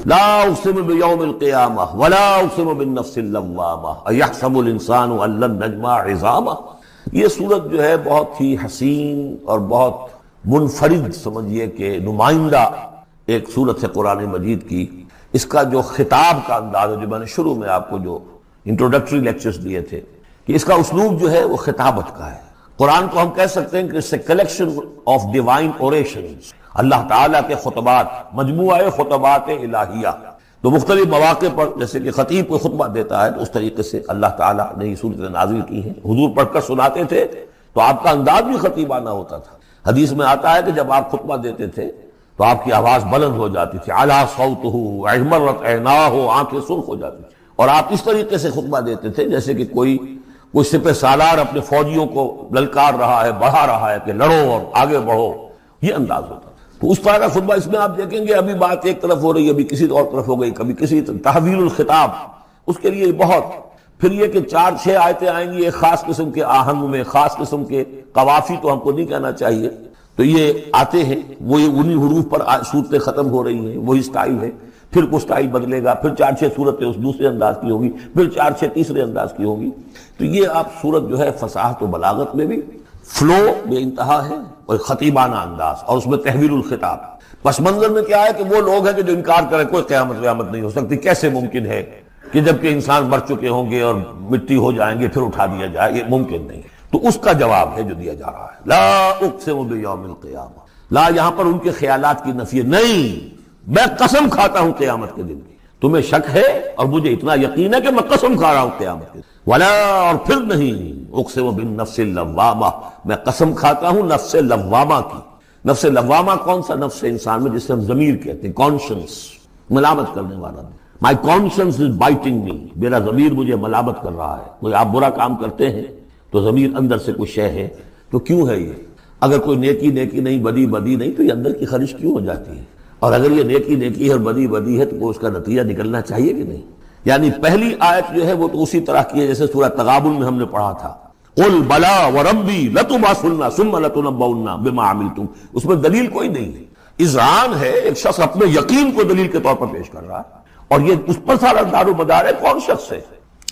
لا اقسم بیوم القیامہ ولا اقسم بالنفس اللوامہ ایحسب الانسان ان لن نجمع عظامہ. یہ سورت جو ہے بہت ہی حسین اور بہت منفرد سمجھیے کہ نمائندہ ایک سورت ہے قرآن مجید کی. اس کا جو خطاب کا انداز ہے، جو میں نے شروع میں آپ کو جو انٹروڈکٹری لیکچرز دیے تھے، کہ اس کا اسلوب جو ہے وہ خطابت کا ہے. قرآن کو ہم کہہ سکتے ہیں کہ it's a collection of divine orations، اللہ تعالیٰ کے خطبات، مجموعہ خطبات الہیہ. تو مختلف مواقع پر جیسے کہ خطیب کو خطبہ دیتا ہے تو اس طریقے سے اللہ تعالیٰ نے یہ صورتیں نازل کی ہیں. حضور پڑھ کر سناتے تھے تو آپ کا انداز بھی خطیبانہ ہوتا تھا. حدیث میں آتا ہے کہ جب آپ خطبہ دیتے تھے تو آپ کی آواز بلند ہو جاتی تھی، اعلیٰ صوتہ احمرت عیناہ، آنکھیں سرخ ہو جاتی تھی. اور آپ اس طریقے سے خطبہ دیتے تھے جیسے کہ کوئی سپہ سالار اپنے فوجیوں کو للکار رہا ہے، بڑھا رہا ہے کہ لڑو اور آگے بڑھو، یہ انداز ہوتا. تو اس طرح کا خطبہ اس میں آپ دیکھیں گے ابھی بات ایک طرف ہو رہی ہے، ابھی کسی اور طرف ہو گئی، کبھی کسی تحویل الخطاب. اس کے لیے بہت پھر یہ کہ 4-6 آیتیں آئیں گی ایک خاص قسم کے آہنگ میں، خاص قسم کے قوافی تو ہم کو نہیں کہنا چاہیے، تو یہ آتے ہیں وہی انہی حروف پر صورتیں ختم ہو رہی ہیں، وہی سٹائل ہے. پھر کوئی سٹائل بدلے گا، پھر 4-6 صورتیں اس دوسرے انداز کی ہوگی، پھر 4-6 تیسرے انداز کی ہوگی. تو یہ آپ صورت جو ہے فصاحت و بلاغت میں بھی فلو بے انتہا ہے اور خطیبانہ انداز، اور اس میں تحویل الخطاب. پس منظر میں کیا ہے کہ وہ لوگ ہیں کہ جو انکار کریں کوئی قیامت نہیں ہو سکتی، کیسے ممکن ہے کہ جبکہ انسان مر چکے ہوں گے اور مٹی ہو جائیں گے پھر اٹھا دیا جائے، یہ ممکن نہیں. تو اس کا جواب ہے جو دیا جا رہا ہے. لا اقسم بیوم القیامہ، لا یہاں پر ان کے خیالات کی نفی ہے، نہیں میں قسم کھاتا ہوں قیامت کے دن کی. تمہیں شک ہے اور مجھے اتنا یقین ہے کہ میں قسم کھا رہا ہوں قیامت کے دن. ولا، اور پھر نہیں، اقسم بالنفس اللوامہ، میں قسم کھاتا ہوں نفس لوامہ کی. نفس لوامہ کون سا نفس انسان میں جسے ہم ضمیر کہتے ہیں، کانشنس، ملامت کرنے والا. مائی کانشنس از بائٹنگ می، میرا ضمیر مجھے ملامت کر رہا ہے. کوئی آپ برا کام کرتے ہیں تو ضمیر اندر سے کوئی شے ہے، تو کیوں ہے یہ؟ اگر کوئی نیکی نہیں، بدی نہیں، تو یہ اندر کی خرش کیوں ہو جاتی ہے؟ اور اگر یہ نیکی ہے اور بدی ہے تو وہ اس کا نتیجہ نکلنا چاہیے کہ نہیں؟ یعنی پہلی آیت جو ہے وہ تو اسی طرح کی ہے جیسے سورہ تغابن میں ہم نے پڑھا تھا، قل بلا وربی لتبعثن ثم لتنبؤن بما عملتم. اس میں دلیل کوئی نہیں ہے، اذعان ہے. ایک شخص اپنے یقین کو دلیل کے طور پر پیش کر رہا ہے اور یہ اس پر سارا دار و مدار ہے. کون شخص ہے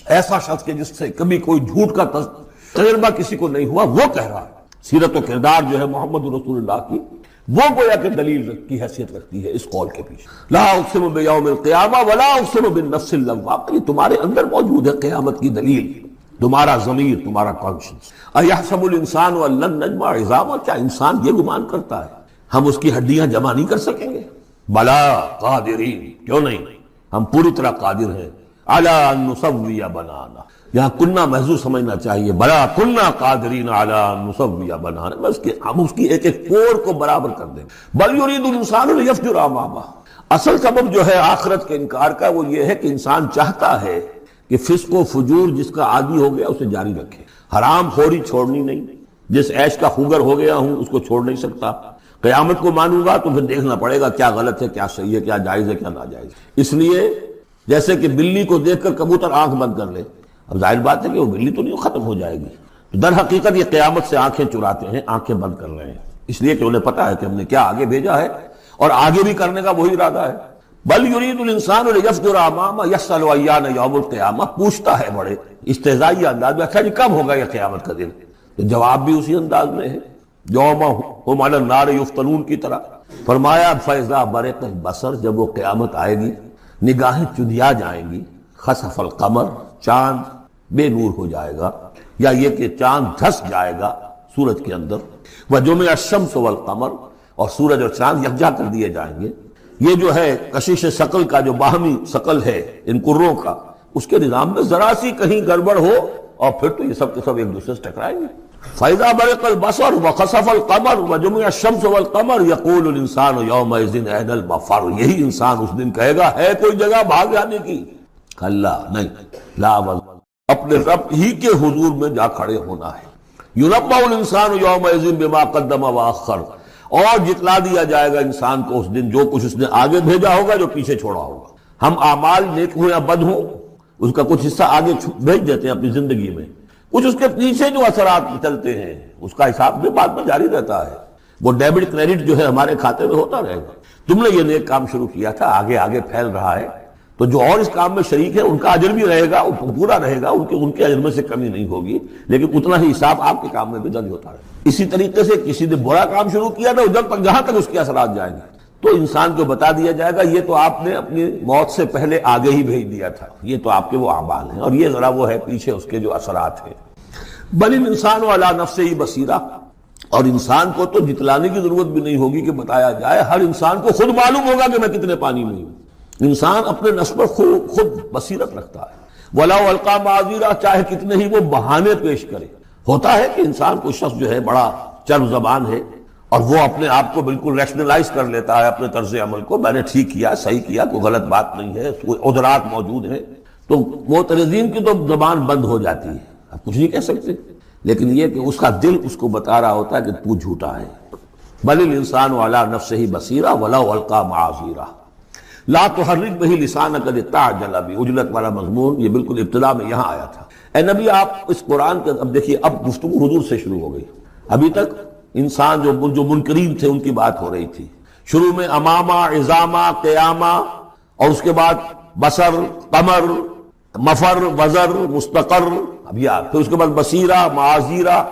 ایسا شخص کہ جس سے کبھی کوئی جھوٹ کا تجربہ کسی کو نہیں ہوا، وہ کہہ رہا ہے. سیرت و کردار جو ہے محمد رسول اللہ کی، وہ گویا کہ دلیل کی حیثیت رکھتی ہے اس قول کے پیچھے. لا اقسم بیوم القیامہ ولا اقسم بالنفس اللوامہ، یہ تمہارے اندر موجود ہے قیامت کی دلیل، تمہارا ضمیر، تمہارا کانشنس. ایحسب الانسان ان لن نجمع عظامہ، کیا انسان یہ گمان کرتا ہے ہم اس کی ہڈیاں جمع نہیں کر سکیں گے؟ بلا قادرین، کیوں نہیں، ہم پوری طرح قادر ہیں. علی ان نسوی بنانا، یہاں کنہ محذوف سمجھنا چاہیے. بلا کنہ قادرین علی ان نسوی بنانا، بس کہ ہم اس کی ایک کوڑ کو برابر کر دیں. بل یرید الانسان لیفجر امامہ، اصل سبب جو ہے آخرت کے انکار کا وہ یہ ہے کہ انسان چاہتا ہے کہ فسق و فجور جس کا عادی ہو گیا اسے جاری رکھے. حرام خوری چھوڑنی نہیں، جس عیش کا خوگر ہو گیا ہوں اس کو چھوڑ نہیں سکتا. قیامت کو مانوں گا تو پھر دیکھنا پڑے گا کیا غلط ہے، کیا صحیح ہے، کیا جائز ہے، کیا ناجائز. اس لیے جیسے کہ بلی کو دیکھ کر کبوتر آنکھ بند کر لے، اب ظاہر بات ہے کہ وہ بلی تو نہیں ختم ہو جائے گی. در حقیقت یہ قیامت سے آنکھیں چراتے ہیں، آنکھیں بند کر رہے ہیں، اس لیے کہ انہیں پتا ہے کہ ہم نے کیا آگے بھیجا ہے اور آگے بھی کرنے کا وہی ارادہ ہے. بل یرید الانسان لیفجر امامہ یسأل ایان یوم القیامہ، پوچھتا ہے بڑے استہزائی انداز میں، اچھا جی کب ہوگا یہ قیامت کا دن؟ تو جواب بھی اسی انداز میں ہے، یوم ہم علی النار یفتنون کی طرح. فرمایا فاذا برق البصر، جب وہ قیامت آئے گی نگاہیں چدیا جائیں گی. خسف القمر، چاند بے نور ہو جائے گا، یا یہ کہ چاند دھس جائے گا سورج کے اندر. وجمع الشمس والقمر، اور سورج اور چاند یکجا کر دیے جائیں گے. یہ جو ہے کشش ثقل کا جو باہمی ثقل ہے ان کروں کا، اس کے نظام میں ذرا سی کہیں گڑبڑ ہو اور پھر تو یہ سب کے سب ایک دوسرے سے ٹکرائیں گے. فَإِذَا بَرِقَ الْبَصَرُ وَخَسَفَ الْقَمَرُ وَجُمِعَ الشَّمْسُ وَالْقَمَرُ يَقُولُ الْإِنسَانُ يَوْمَئِذٍ أَيْنَ الْمَفَرُّ، یہی انسان اس دن کہے گا ہے کوئی جگہ بھاگ جانے کی؟ کلا نہیں، لا وزر، اپنے رب ہی کے حضور میں جا کھڑے ہونا ہے. يُنَبَّأُ الْإِنسَانُ يَوْمَئِذٍ بِمَا قَدَّمَ وَأَخَّرَ، اور جتلا دیا جائے گا انسان کو اس دن جو کچھ اس نے آگے بھیجا ہوگا، جو پیچھے چھوڑا ہوگا. ہم اعمال نیک ہوں یا بد ہوں اس کا کچھ حصہ آگے بھیج دیتے ہیں اپنی زندگی میں، کچھ اس کے پیچھے جو اثرات چلتے ہیں اس کا حساب بھی بعد میں جاری رہتا ہے. وہ ڈیبٹ کریڈٹ جو ہے ہمارے کھاتے میں ہوتا رہے گا. تم نے یہ نیک کام شروع کیا تھا، آگے آگے پھیل رہا ہے، تو جو اور اس کام میں شریک ہے ان کا اجر بھی رہے گا، پورا رہے گا، ان کے اجر میں سے کمی نہیں ہوگی، لیکن اتنا ہی حساب آپ کے کام میں بھی درج ہوتا رہے گا. اسی طریقے سے کسی نے برا کام شروع کیا تھا، ادھر تک جہاں تک اس کے اثرات جائیں گے تو انسان کو بتا دیا جائے گا یہ تو آپ نے اپنی موت سے پہلے آگے ہی بھیج دیا تھا، یہ تو آپ کے وہ اعمال ہیں، اور یہ ذرا وہ ہے پیچھے اس کے جو اثرات ہیں. بل الانسان علی نفسہ بصیرہ، اور انسان کو تو جتلانے کی ضرورت بھی نہیں ہوگی کہ بتایا جائے، ہر انسان کو خود معلوم ہوگا کہ میں کتنے پانی میں ہوں. انسان اپنے نفس پر خود بصیرت رکھتا ہے. وَلَوْ أَلْقَىٰ مَعَاذِيرًا، چاہے کتنے ہی وہ بہانے پیش کرے. ہوتا ہے کہ انسان کو شخص جو ہے بڑا چرب زبان ہے اور وہ اپنے آپ کو بالکل ریشنلائز کر لیتا ہے اپنے طرز عمل کو، میں نے ٹھیک کیا، صحیح کیا، کوئی غلط بات نہیں ہے، کوئی عذرات موجود ہیں، تو معترضین کی تو زبان بند ہو جاتی ہے، آپ کچھ نہیں کہہ سکتے. لیکن یہ کہ اس کا دل اس کو بتا رہا ہوتا ہے کہ تو جھوٹا ہے. بل الانسان علی نفسہ بصیرہ ولو القیٰ معاذیرا لا تحرک بہ لسانک لتعجل بہ. عجلت والا مضمون یہ بالکل ابتدا میں یہاں آیا تھا. اے نبی آپ اس قرآن کے، اب دیکھیے اب گفتگو حضور سے شروع ہو گئی. ابھی تک انسان جو منکرین تھے ان کی بات ہو رہی تھی. شروع میں امامہ، عظامہ، قیامہ، اور اس کے بعد بصر، قمر، مفر، وزر، مستقر، اب یہ پھر اس کے بعد بصیرہ، معاذیرہ،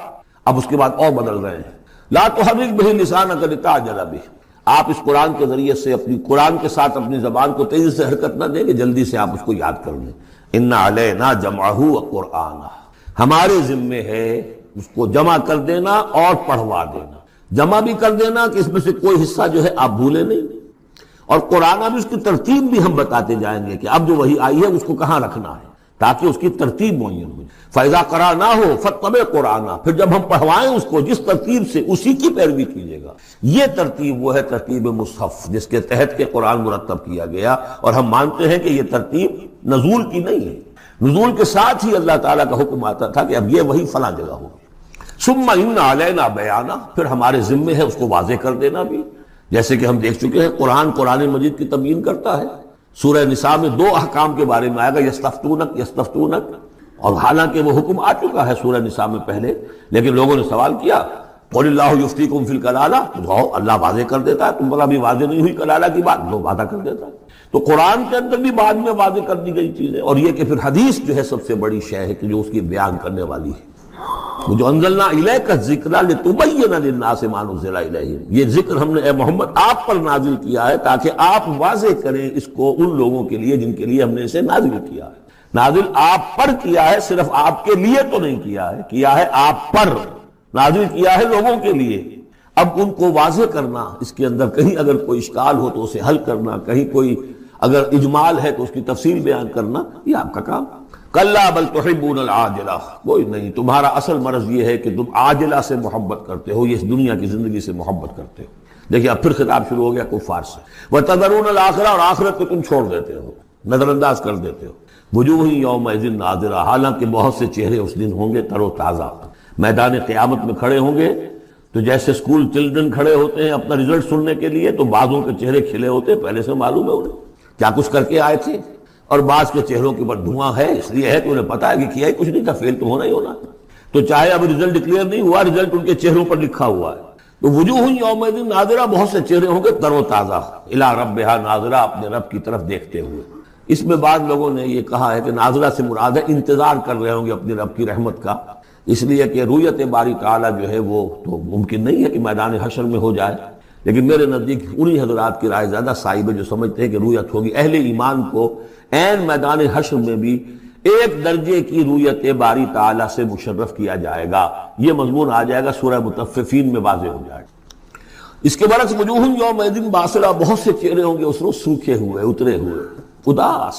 اب اس کے بعد اور بدل رہے ہیں. لا تحرک بہ لسانک لتعجل بہ. آپ اس قرآن کے ذریعے سے قرآن کے ساتھ اپنی زبان کو تیزی سے حرکت نہ دیں کہ جلدی سے آپ اس کو یاد کر لیں. ان علینا جمعہ وقرآنہ، ہمارے ذمے ہے اس کو جمع کر دینا اور پڑھوا دینا. جمع بھی کر دینا کہ اس میں سے کوئی حصہ جو ہے آپ بھولے نہیں، اور قرآن بھی اس کی ترتیب بھی ہم بتاتے جائیں گے کہ اب جو وہی آئی ہے اس کو کہاں رکھنا ہے تاکہ اس کی ترتیب معین ہو. فَإِذَا قَرَأْنَاهُ فَاتَّبِعْ قُرْآنَهُ، پھر جب ہم پڑھوائیں اس کو جس ترتیب سے اسی کی پیروی کیجیے گا. یہ ترتیب وہ ہے ترتیب مصحف جس کے تحت کے قرآن مرتب کیا گیا، اور ہم مانتے ہیں کہ یہ ترتیب نزول کی نہیں ہے. نزول کے ساتھ ہی اللہ تعالیٰ کا حکم آتا تھا کہ اب یہ وہی فلاں جگہ ہوگی. ثم ان علینا بیانہ، پھر ہمارے ذمے ہے اس کو واضح کر دینا بھی. جیسے کہ ہم دیکھ چکے ہیں قرآن مجید کی تبیین کرتا ہے. سورہ نساء میں 2 احکام کے بارے میں آئے گا، یستفتونک، اور حالانکہ وہ حکم آ چکا ہے سورہ نساء میں پہلے، لیکن لوگوں نے سوال کیا قل اللہ یفتیکم فی الکلالہ، تو اللہ واضح کر دیتا ہے. تم پر ابھی واضح نہیں ہوئی کلالہ کی بات، وہ وعدہ کر دیتا ہے. تو قرآن کے اندر بھی بعد میں واضح کر دی گئی چیزیں. اور یہ کہ پھر حدیث جو ہے سب سے بڑی شے ہے کہ جو اس کی بیان کرنے والی ہے. وہ جو انزلنا الیک الذکر لتبین للناس ما نزل الیہم، یہ ذکر ہم نے اے محمد آپ پر نازل کیا ہے تاکہ آپ واضح کریں اس کو ان لوگوں کے لیے جن کے لیے ہم نے اسے نازل کیا ہے. نازل آپ پر کیا ہے، صرف آپ کے لیے تو نہیں کیا ہے آپ پر، نازل کیا ہے لوگوں کے لیے. اب ان کو واضح کرنا، اس کے اندر کہیں اگر کوئی اشکال ہو تو اسے حل کرنا، کہیں کوئی اگر اجمال ہے تو اس کی تفصیل بیان کرنا، یہ آپ کا کام. کلا بل تحبون العاجلہ، کوئی نہیں، تمہارا اصل مرض یہ ہے کہ تم عاجلہ سے محبت کرتے ہو، یہ اس دنیا کی زندگی سے محبت کرتے ہو. دیکھیں اب پھر خطاب شروع ہو گیا کفار سے. وتذرون الآخرہ، اور آخرت کو تم چھوڑ دیتے ہو، نظر انداز کر دیتے ہو. وجوہ یومئذ ناظرہ، حالانکہ بہت سے چہرے اس دن ہوں گے تر و تازہ. میدان قیامت میں کھڑے ہوں گے تو جیسے اسکول چلڈرن کھڑے ہوتے ہیں اپنا رزلٹ سننے کے لیے، تو بعضوں کے چہرے کھلے ہوتے ہیں، پہلے سے معلوم ہے انہیں کیا کچھ کر کے آئے تھے، اور بعض کے چہروں کے اوپر دھواں ہے، اس لیے ہے کہ انہیں پتا ہے کہ کیا ہی کچھ نہیں تھا، فیل تو ہونا ہی ہونا تھا. تو چاہے اب رزلٹ ڈکلیئر نہیں ہوا، رزلٹ ان کے چہروں پر لکھا ہوا ہے. تو وجوہ یومئذ ناظرہ، بہت سے چہرے ہوں گے تر و تازہ، الی ربہا ناظرہ، اپنے رب کی طرف دیکھتے ہوئے. اس میں بعض لوگوں نے یہ کہا ہے کہ ناظرہ سے مراد ہے انتظار کر رہے ہوں گے اپنے رب کی رحمت کا، اس لیے کہ رویت باری تعالیٰ جو ہے وہ تو ممکن نہیں ہے کہ میدان حشر میں ہو جائے. لیکن میرے نزدیک انہی حضرات کی رائے زیادہ صائب ہے جو سمجھتے ہیں کہ رویت ہوگی. اہل ایمان کو عین میدان حشر میں بھی ایک درجے کی رویت باری تعالیٰ سے مشرف کیا جائے گا. یہ مضمون آ جائے گا سورہ مطففین میں، واضح ہو جائے گا. اس کے برعکس وجوہ یومئذ باسرہ، بہت سے چہرے ہوں گے اس روز سوکھے ہوئے، اترے ہوئے، اداس،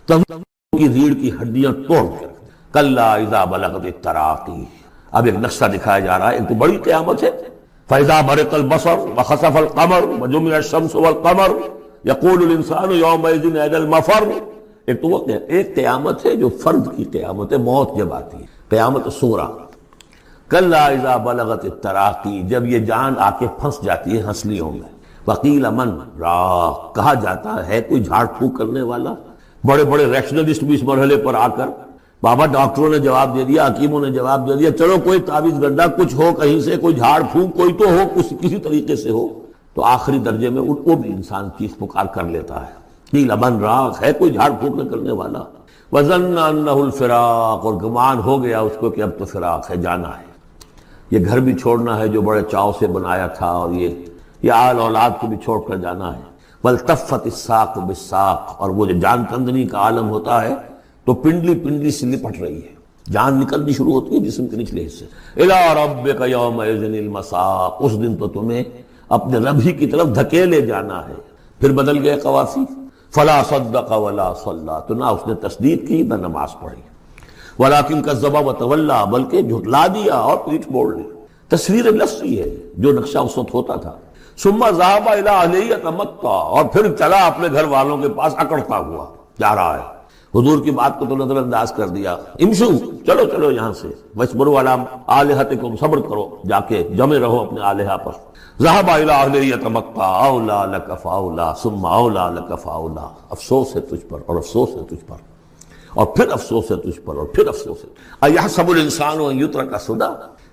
کی ریڑھ کی ہڈیاں توڑ کر. کلا اذا بلغت التراقی، اب ایک نقشہ دکھایا جا رہا ہے. ایک تو بڑی قیامت ہے، فاذا برق البصر وخسف القمر وجمع الشمس والقمر یقول الانسان یومئذ این المفر. ایک تو وہ ایک قیامت ہے جو فرد کی قیامت ہے، موت جب آتی ہے، قیامت صغریٰ. کلا اذا بلغت التراقی، جب یہ جان آ کے پھنس جاتی ہے ہنسلیوں میں. وقیل من راق، کہا جاتا ہے کوئی جھاڑ پھونک کرنے والا. بڑے بڑے ریشنلسٹ بھی اس مرحلے پر آ کر بابا ڈاکٹروں نے جواب دے دیا، حکیموں نے جواب دے دیا، چلو کوئی تعویذ گڈھا کچھ ہو کہیں سے، کوئی جھاڑ پھونک کوئی تو ہو، کسی طریقے سے ہو، تو آخری درجے میں وہ بھی انسان چیخ پکار کر لیتا ہے، قیل من راق، ہے کوئی جھاڑ پھونک نہ کرنے والا، وظن انہ الفراق، اور گمان ہو گیا اس کو کہ اب تو فراق ہے، جانا ہے، یہ گھر بھی چھوڑنا ہے جو بڑے چاؤ سے بنایا تھا، اور یہ آل اولاد کو بھی چھوڑ کر جانا ہے، والتفت الساق بالساق، اور وہ جو جان کندنی کا عالم ہوتا ہے تو پنڈلی سے لپٹ رہی ہے، جان نکلنی شروع ہوتی ہے جسم کے نچلے حصے، الی ربک یومئذ المساق، اس دن تو تمہیں اپنے رب ہی کی طرف دھکیلے جانا ہے۔ پھر بدل گئے قوافی، فلا صدق ولا صلی، تو نہ اس نے تصدیق کی نہ نماز پڑھی، ولکن کذب وتولی، بلکہ جھٹلا دیا اور پیٹھ موڑ لی۔ تصویر لفظی ہے جو نقشہ اس وقت ہوتا تھا۔ ثم ذهب الى اهله يتمطى، اور پھر چلا اپنے گھر والوں کے پاس اکڑتا ہوا جا رہا ہے، حضور کی بات کو تو نظر انداز کر دیا، امشو، چلو یہاں سے، وَاصْبِرُوا عَلَىٰ آلِهَتِكُمْ، صبر کرو، جا کے جمے رہو اپنے آلہہ پر۔ ذهب الى اهله يتمطى، اولى لك فاولى ثم اولى لك فاولى، افسوس ہے تجھ پر اور افسوس ہے تجھ پر اور پھر افسوس ہے تجھ پر اور پھر افسوس ہے۔ اَيَحْسَبُ الْإِنسَانُ أَن يُتْرَكَ سُدًى،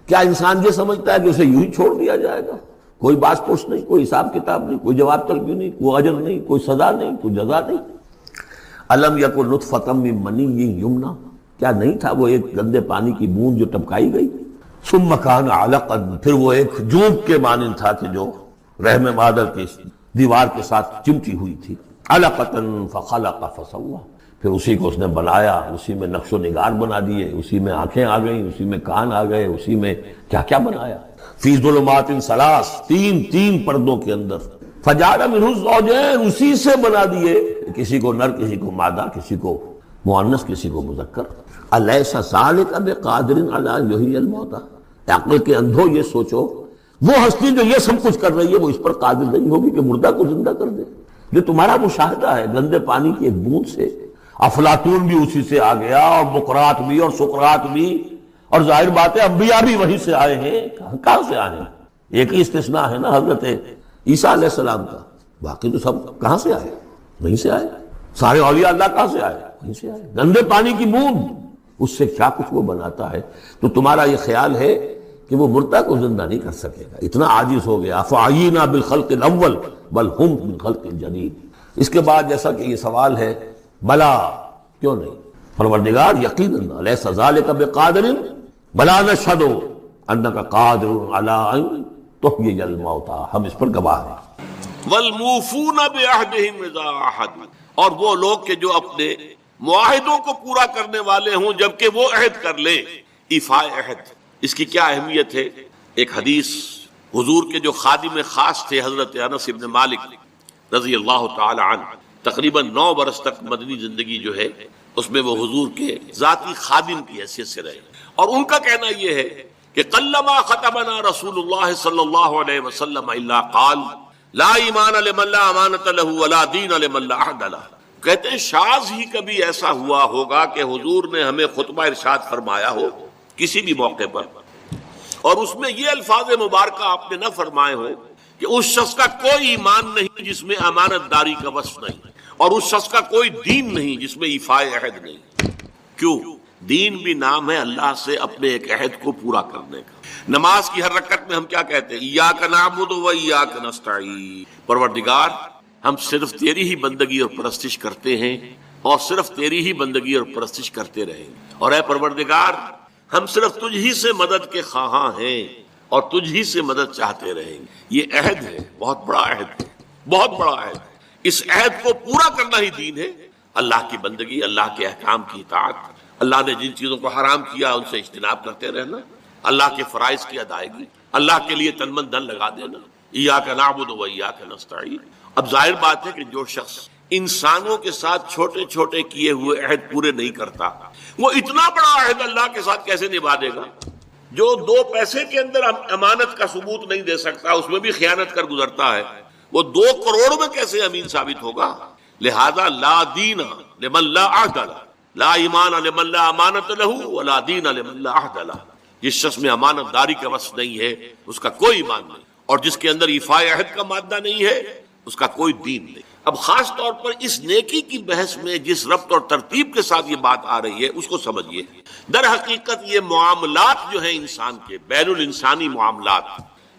کیا انسان یہ سمجھتا ہے کہ اسے یوں ہی چھوڑ دیا جائے گا؟ کوئی باس پوچھ نہیں، کوئی حساب کتاب نہیں، کوئی جواب طلبی نہیں، کوئی اجر نہیں، کوئی سزا نہیں، کوئی جزا نہیں۔ الم یکن نطفۃ من منی یمنی، کیا نہیں تھا وہ ایک گندے پانی کی بوند جو ٹپکائی گئی، ثم کان علقا، پھر وہ ایک جوک کے مانند تھا کہ جو رحم مادر کی دیوار کے ساتھ چمٹی ہوئی تھی، علقۃ فخلق فسوی، پھر اسی کو اس نے بنایا، اسی میں نقش و نگار بنا دیے، اسی میں آنکھیں آ گئیں، اسی میں کان آ گئے، اسی میں کیا کیا بنایا، فی ظلمات ثلاث، تین پردوں کے اندر، فجعل منہ الزوجین، اسی سے بنا دیے، کسی کو نر، کسی کو مادہ، کسی کو مؤنث، کسی کو مذکر۔ الیس ذلک بقادر علی ان یحیی الموتى، عقل کے اندھو یہ سوچو، وہ ہستی جو یہ سب کچھ کر رہی ہے وہ اس پر قادر نہیں ہوگی کہ مردہ کو زندہ کر دے؟ جو تمہارا مشاہدہ ہے گندے پانی کی ایک بوند سے، افلاطون بھی اسی سے آ گیا، اور بقراط بھی، اور سقراط بھی، اور ظاہر بات ہے انبیاء بھی وہیں سے آئے ہیں، کہاں سے آئے ہیں؟ ایک ہی استثناء ہے نا حضرت عیسیٰ علیہ السلام کا، باقی تو سب کہاں سے آئے؟ وہیں سے آئے۔ سارے اولیاء اللہ کہاں سے آئے؟ وہیں سے آئے۔ گندے پانی کی بوند، اس سے کیا کچھ وہ بناتا ہے؟ تو تمہارا یہ خیال ہے کہ وہ مردہ کو زندہ نہیں کر سکے گا، اتنا عاجز ہو گیا۔ فعینا بالخلق الاول بل ہم بالخلق الجدید۔ اس کے بعد جیسا کہ یہ سوال ہے، بلا، کیوں نہیں؟ پروردگار یقیناً الیس ذلک بقادر بلا نشہد انک قادر علی ان تحیی الموتى، ہم اس پر گواہ ہیں۔ والموفون بعہدہم اذا عاہدوا، اور وہ لوگ کہ جو اپنے معاہدوں کو پورا کرنے والے ہوں جبکہ وہ عہد کر لیں، ایفاء عہد۔ اس کی کیا اہمیت ہے؟ ایک حدیث، حضور کے جو خادم خاص تھے حضرت انس بن مالک رضی اللہ تعالی عنہ، تقریباً 9 برس تک مدنی زندگی جو ہے اس میں وہ حضور کے ذاتی خادم کی حیثیت سے رہے، اور ان کا کہنا یہ ہے کہ قلما خطبنا رسول اللہ صلی اللہ علیہ وسلم الا قال لا ایمان لمن لا امانۃ له ولا دین لمن لا عہد له، کہتے ہیں شاذ ہی کبھی ایسا ہوا ہوگا کہ حضور نے ہمیں خطبہ ارشاد فرمایا ہو کسی بھی موقع پر، اور اس میں یہ الفاظ مبارکہ آپ نے نہ فرمائے ہو کہ اس شخص کا کوئی ایمان نہیں جس میں امانت داری کا وصف نہیں، اور اس شخص کا کوئی دین نہیں جس میں ایفاء عہد نہیں۔ کیوں؟ دین بھی نام ہے اللہ سے اپنے ایک عہد کو پورا کرنے کا۔ نماز کی ہر رکعت میں ہم کیا کہتے ہیں؟ ایاک نعبد و ایاک نستعین، پروردگار ہم صرف تیری ہی بندگی اور پرستش کرتے ہیں، اور صرف تیری ہی بندگی اور پرستش کرتے رہیں، اور اے پروردگار ہم صرف تجھ ہی سے مدد کے خواہاں ہیں اور تجھ ہی سے مدد چاہتے رہیں گے۔ یہ عہد ہے، بہت بڑا عہد ہے، بہت بڑا عہد ہے۔ اس عہد کو پورا کرنا ہی دین ہے، اللہ کی بندگی، اللہ کے احکام کی اطاعت، اللہ نے جن چیزوں کو حرام کیا ان سے اجتناب کرتے رہنا، اللہ کے فرائض کی ادائیگی، اللہ کے لیے تن من دھن لگا دینا، ایاک نعبد و ایاک نستعین۔ اب ظاہر بات ہے کہ جو شخص انسانوں کے ساتھ چھوٹے چھوٹے کیے ہوئے عہد پورے نہیں کرتا، وہ اتنا بڑا عہد اللہ کے ساتھ کیسے نبھا دے گا؟ جو 2 پیسے کے اندر امانت کا ثبوت نہیں دے سکتا، اس میں بھی خیانت کر گزرتا ہے، وہ 2 کروڑ میں کیسے امین ثابت ہوگا؟ لہذا لا دین لمن لا عہد لہ، لا ایمان لمن لا امانت لہ ولا دین لمن لا عہد لہ۔ جس شخص میں امانت داری کا وصف نہیں ہے اس کا کوئی ایمان نہیں، اور جس کے اندر ایفاء عہد کا مادہ نہیں ہے اس کا کوئی دین نہیں۔ اب خاص طور پر اس نیکی کی بحث میں جس ربط اور ترتیب کے ساتھ یہ بات آ رہی ہے اس کو سمجھیے۔ در حقیقت یہ معاملات جو ہیں انسان کے، بین الانسانی معاملات،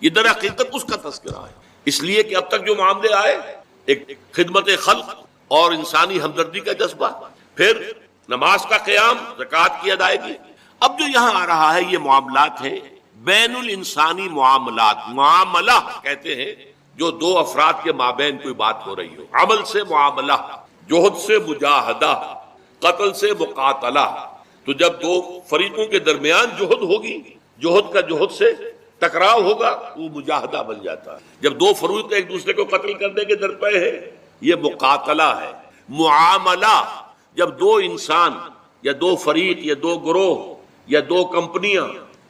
یہ در حقیقت اس کا تذکرہ ہے، اس لیے کہ اب تک جو معاملے آئے، ایک خدمت خلق اور انسانی ہمدردی کا جذبہ، پھر نماز کا قیام، زکوٰۃ کی ادائیگی، اب جو یہاں آ رہا ہے یہ معاملات ہیں بین الانسانی معاملات۔ معاملہ کہتے ہیں جو دو افراد کے مابین کوئی بات ہو رہی ہو، عمل سے معاملہ، جوہد سے مجاہدہ، قتل سے مقاتلہ۔ تو جب دو فریقوں کے درمیان جوہد ہوگی، جوہد کا جوہد سے ٹکراؤ ہوگا، وہ مجاہدہ بن جاتا ہے۔ جب دو فریق ایک دوسرے کو قتل کرنے کے درپے ہے، یہ مقاتلہ ہے۔ معاملہ جب دو انسان یا دو فریق یا دو گروہ یا دو کمپنیاں،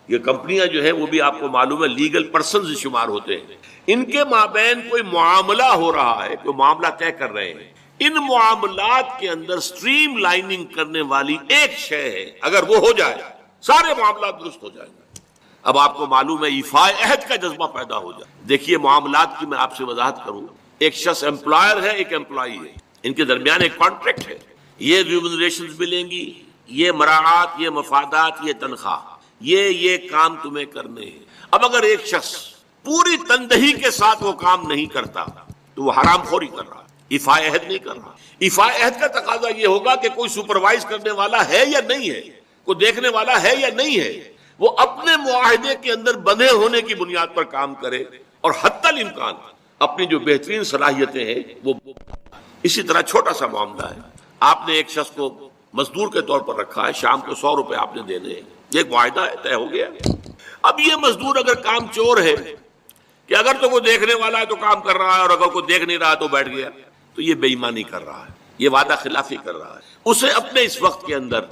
یہ کمپنیاں جو ہیں وہ بھی آپ کو معلوم ہے لیگل پرسنز شمار ہوتے ہیں، ان کے مابین کوئی معاملہ ہو رہا ہے، کوئی معاملہ طے کر رہے ہیں، ان معاملات کے اندر سٹریم لائننگ کرنے والی ایک شے ہے، اگر وہ ہو جائے سارے معاملات درست ہو جائیں گے۔ اب آپ کو معلوم ہے ایفاء عہد کا جذبہ پیدا ہو جائے۔ دیکھیے معاملات کی میں آپ سے وضاحت کروں، ایک شخص امپلائر ہے، ایک امپلائی ہے، ان کے درمیان ایک کانٹریکٹ ہے، یہ ریمونریشنز ملیں گی، یہ مراعات، یہ مفادات، یہ تنخواہ، یہ کام تمہیں کرنے ہیں۔ اب اگر ایک شخص پوری تندہی کے ساتھ وہ کام نہیں کرتا تو وہ حرام خوری کر رہا ہے، ایفاء عہد نہیں کر رہا۔ ایفاء عہد کا تقاضا یہ ہوگا کہ کوئی سپروائز کرنے والا ہے یا نہیں ہے، کوئی دیکھنے والا ہے یا نہیں ہے، وہ اپنے معاہدے کے اندر بندھے ہونے کی بنیاد پر کام کرے اور حتی الامکان اپنی جو بہترین صلاحیتیں ہیں وہ۔ اسی طرح چھوٹا سا معاملہ ہے، آپ نے ایک شخص کو مزدور کے طور پر رکھا ہے، شام کو 100 روپے آپ نے دینے ہیں، یہ ایک معاہدہ ہے، طے ہو گیا۔ اب یہ مزدور اگر کام چور ہے کہ اگر تو کوئی دیکھنے والا ہے تو کام کر رہا ہے اور اگر کوئی دیکھ نہیں رہا تو بیٹھ گیا، تو یہ بے ایمانی کر رہا ہے، یہ وعدہ خلافی کر رہا ہے۔ اسے اپنے اس وقت کے اندر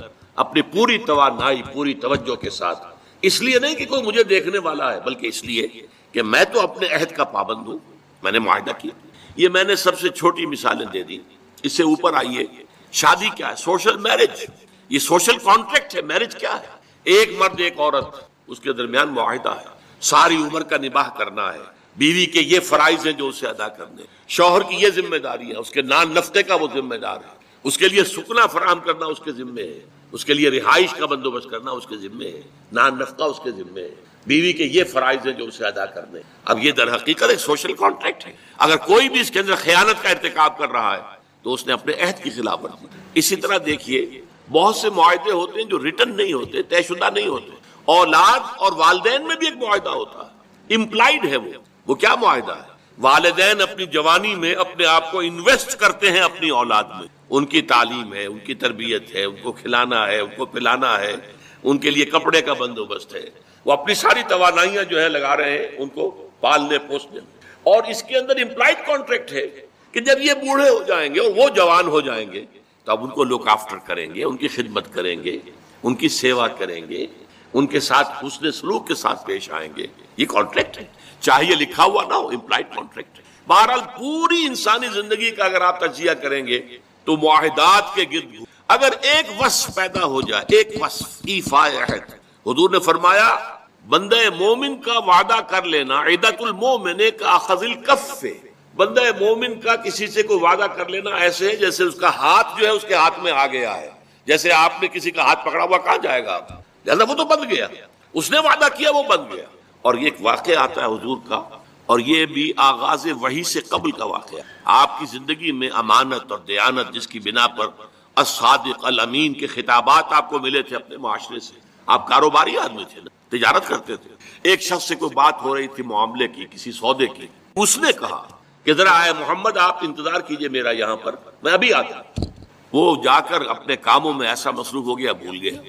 اپنی پوری توانائی، پوری توجہ کے ساتھ، اس لیے نہیں کہ کوئی مجھے دیکھنے والا ہے، بلکہ اس لیے کہ میں تو اپنے عہد کا پابند ہوں، میں نے معاہدہ کیا۔ یہ میں نے سب سے چھوٹی مثالیں دے دی، اس سے اوپر آئیے۔ شادی کیا ہے؟ سوشل میرج، یہ سوشل کانٹریکٹ ہے۔ میرج کیا ہے؟ ایک مرد ایک عورت، اس کے درمیان معاہدہ ہے، ساری عمر کا نباہ کرنا ہے، بیوی کے یہ فرائض ہیں جو اسے ادا کرنے، شوہر کی یہ ذمہ داری ہے، اس کے نان نفقے کا وہ ذمہ دار ہے، اس کے لیے سکنا فراہم کرنا اس کے ذمے ہے، اس کے لیے رہائش کا بندوبست کرنا اس کے ذمے ہے، نان نفقہ اس کے ذمے ہے، بیوی کے یہ فرائض ہیں جو اسے ادا کرنے۔ اب یہ در حقیقت ایک سوشل کانٹریکٹ ہے۔ اگر کوئی بھی اس کے اندر خیانت کا ارتکاب کر رہا ہے تو اس نے اپنے عہد کی خلاف ورزی کی۔ اسی طرح دیکھیے بہت سے معاہدے ہوتے ہیں جو ریٹن نہیں ہوتے، طے شدہ نہیں ہوتے۔ اولاد اور والدین میں بھی ایک معاہدہ ہوتا ہے، امپلائڈ ہے وہ کیا معاہدہ ہے؟ والدین اپنی جوانی میں اپنے آپ کو انویسٹ کرتے ہیں اپنی اولاد میں، ان کی تعلیم ہے، ان کی تربیت ہے، ان کو کھلانا ہے، ان کو پلانا ہے، ان کے لیے کپڑے کا بندوبست ہے، وہ اپنی ساری توانائیاں جو ہے لگا رہے ہیں ان کو پالنے پوسنے میں۔ اور اس کے اندر امپلائڈ کانٹریکٹ ہے کہ جب یہ بوڑھے ہو جائیں گے اور وہ جوان ہو جائیں گے تو اب ان کو لک آفٹر کریں گے، ان کی خدمت کریں گے، ان کی سیوا کریں گے، ان کے ساتھ حسن سلوک کے ساتھ پیش آئیں گے۔ یہ کانٹریکٹ ہے، چاہے یہ لکھا ہوا نہ ہو، امپلائڈ کانٹریکٹ ہے۔ بہرحال پوری انسانی زندگی کا اگر آپ تجزیہ کریں گے تو معاہدات کے گرد اگر ایک وصف پیدا ہو جائے، ایک وصف ایفاء عہد، حضور نے فرمایا بندہ مومن کا وعدہ کر لینا عدت المومن کا اخذ الکف، بندہ مومن کا کسی سے کوئی وعدہ کر لینا ایسے ہے جیسے اس کا ہاتھ جو ہے اس کے ہاتھ میں آ گیا ہے، جیسے آپ نے کسی کا ہاتھ پکڑا ہوا کہاں جائے گا، لہذا وہ تو بند گیا، اس نے وعدہ کیا وہ بند گیا۔ اور یہ ایک واقعہ آتا ہے حضور کا، اور یہ بھی آغاز وحی سے قبل کا واقعہ۔ آپ کی زندگی میں امانت اور دیانت جس کی بنا پر الصادق الامین کے خطابات آپ کو ملے تھے اپنے معاشرے سے، آپ کاروباری آدمی تھے نا، تجارت کرتے تھے۔ ایک شخص سے کوئی بات ہو رہی تھی معاملے کی، کسی سودے کی، اس نے کہا کہ ذرا آئے محمد آپ انتظار کیجئے میرا یہاں پر، میں ابھی آتا ہوں۔ وہ جا کر اپنے کاموں میں ایسا مصروف ہو گیا بھول گیا۔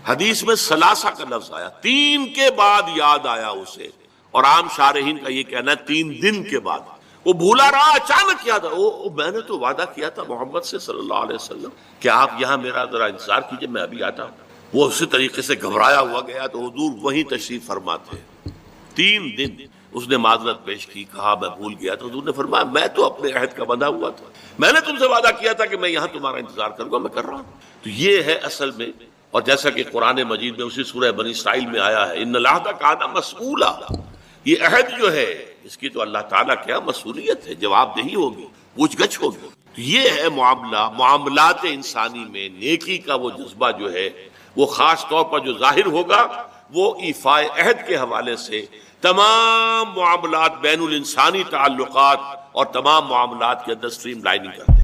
حدیث میں ثلاثہ کا لفظ آیا، 3 کے بعد یاد آیا اسے، اور عام شارحین کا یہ کہنا ہے 3 دن کے بعد۔ وہ بھولا رہا، اچانک یاد آیا، میں نے تو وعدہ کیا تھا محمد سے صلی اللہ علیہ وسلم کہ آپ یہاں میرا ذرا انتظار کیجئے میں ابھی آتا ہوں۔ وہ اسی طریقے سے گھبرایا ہوا گیا تو حضور وہیں تشریف فرماتے ہیں۔ 3 دن اس نے معذرت پیش کی، کہا میں بھول گیا، تو حضور نے فرمایا میں تو اپنے عہد کا بندھا ہوا تھا، میں نے تم سے وعدہ کیا تھا کہ میں یہاں تمہارا انتظار کروں گا، میں کر رہا ہوں۔ تو یہ ہے اصل میں، اور جیسا کہ قرآن مجید میں اسی سورہ بنی اسرائیل میں آیا ہے ان العہد کان مسئولا، یہ عہد جو ہے اس کی تو اللہ تعالیٰ کیا مسئولیت ہے، جواب دہی ہوگی۔ پوچھ گچھ ہوگی. تو یہ ہے معاملات انسانی میں نیکی کا وہ جذبہ جو ہے وہ خاص طور پر جو ظاہر ہوگا وہ ایفاء عہد کے حوالے سے تمام معاملات بین الانسانی تعلقات اور تمام معاملات کے اندر سٹریم لائننگ کرتے ہیں.